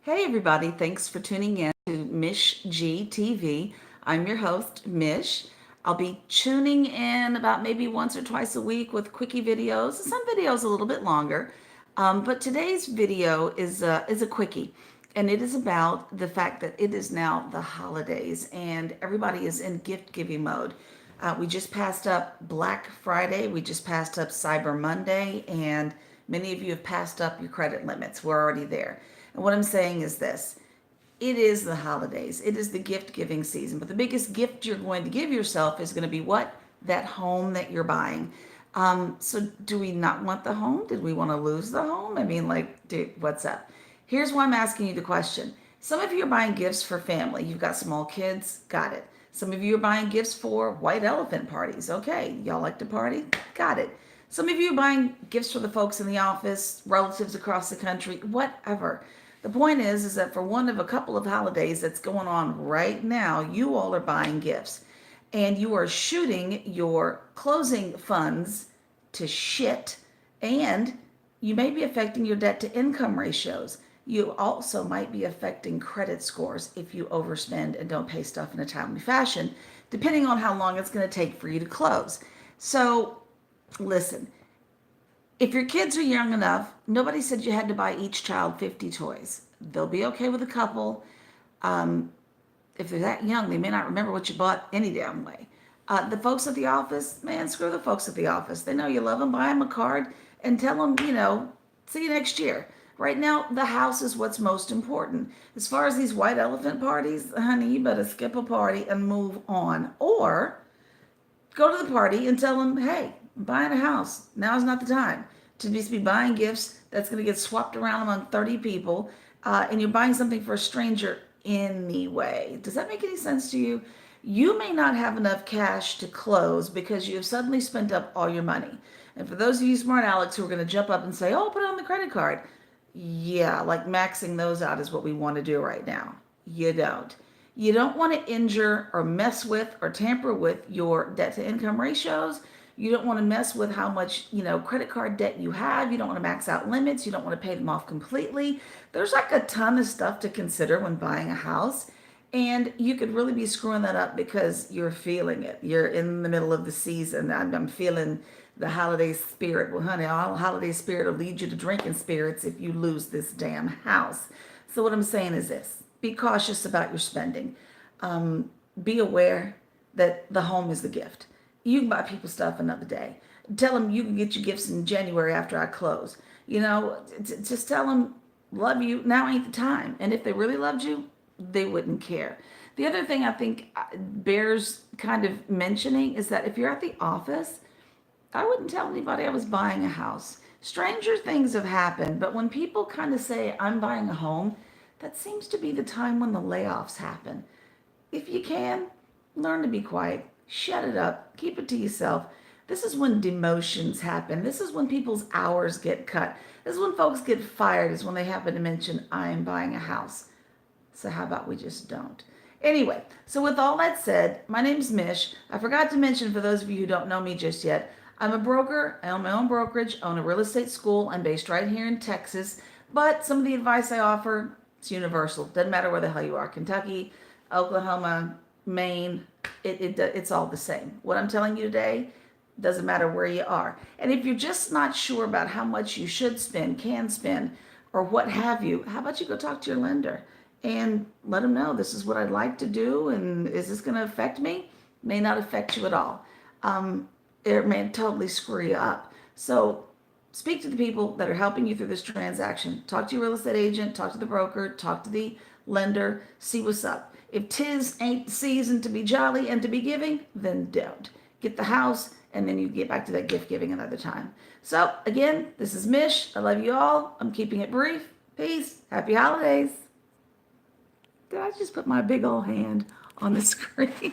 Hey everybody, thanks for tuning in to Mish G TV. I'm your host, Mish. I'll be tuning in about maybe once or twice a week with quickie videos, some videos a little bit longer. But today's video is a quickie, and it is about the fact that it is now the holidays and everybody is in gift giving mode. We just passed up Black Friday, we just passed up Cyber Monday, and many of you have passed up your credit limits. We're already there. And what I'm saying is this: it is the holidays, it is the gift giving season. But the biggest gift you're going to give yourself is going to be what? That home that you're buying. So, do we not want the home? Did we want to lose the home? I mean, like, dude, what's up? Here's why I'm asking you the question. Some of you are buying gifts for family. You've got small kids, got it. Some of you are buying gifts for white elephant parties. Okay, y'all like to party? Got it. Some of you are buying gifts for the folks in the office, relatives across the country, whatever. The point is that for one of a couple of holidays that's going on right now, you all are buying gifts and you are shooting your closing funds to shit, and you may be affecting your debt to income ratios. You also might be affecting credit scores if you overspend and don't pay stuff in a timely fashion, depending on how long it's going to take for you to close. So, listen, if your kids are young enough, nobody said you had to buy each child 50 toys. They'll be okay with a couple. If they're that young, they may not remember what you bought any damn way. The folks at the office, man, screw the folks at the office. They know you love them. Buy them a card and tell them, see you next year. Right now, the house is what's most important. As far as these white elephant parties, honey, you better skip a party and move on. Or go to the party and tell them, hey, I'm buying a house. Now is not the time to just be buying gifts that's going to get swapped around among 30 people, and you're buying something for a stranger anyway. Does that make any sense to you? You may not have enough cash to close because you have suddenly spent up all your money. And for those of you smart Alex who are going to jump up and say, oh, put it on the credit card. Yeah, like maxing those out is what we want to do right now. You don't. You don't want to injure or mess with or tamper with your debt to income ratios. You don't want to mess with how much, credit card debt you have. You don't want to max out limits. You don't want to pay them off completely. There's like a ton of stuff to consider when buying a house. And you could really be screwing that up because you're feeling it. You're in the middle of the season. I'm feeling the holiday spirit. Well, honey, all holiday spirit will lead you to drinking spirits if you lose this damn house. So, what I'm saying is this: be cautious about your spending. Be aware that the home is the gift. You can buy people stuff another day. Tell them you can get your gifts in January after I close. Just tell them, love you, now ain't the time. And if they really loved you, they wouldn't care. The other thing I think bears kind of mentioning is that if you're at the office, I wouldn't tell anybody I was buying a house. Stranger things have happened, but when people kind of say, I'm buying a home, that seems to be the time when the layoffs happen. If you can, learn to be quiet, shut it up, keep it to yourself. This is when demotions happen. This is when people's hours get cut. This is when folks get fired, is when they happen to mention, I'm buying a house. So how about we just don't? Anyway, so with all that said, my name's Mish. I forgot to mention, for those of you who don't know me just yet, I'm a broker. I own my own brokerage, own a real estate school. I'm based right here in Texas. But some of the advice I offer, it's universal. Doesn't matter where the hell you are. Kentucky, Oklahoma, Maine, it's all the same. What I'm telling you today doesn't matter where you are. And if you're just not sure about how much you should spend, can spend, or what have you, how about you go talk to your lender and let them know this is what I'd like to do, and is this going to affect me? May not affect you at all. It may totally screw you up. So speak to the people that are helping you through this transaction. Talk to your real estate agent, talk to the broker, talk to the lender, see what's up. If 'tis ain't the season to be jolly and to be giving, then don't. Get the house, and then you get back to that gift giving another time. So again, this is Mish. I love you all. I'm keeping it brief. Peace. Happy holidays. Did I just put my big old hand on the screen?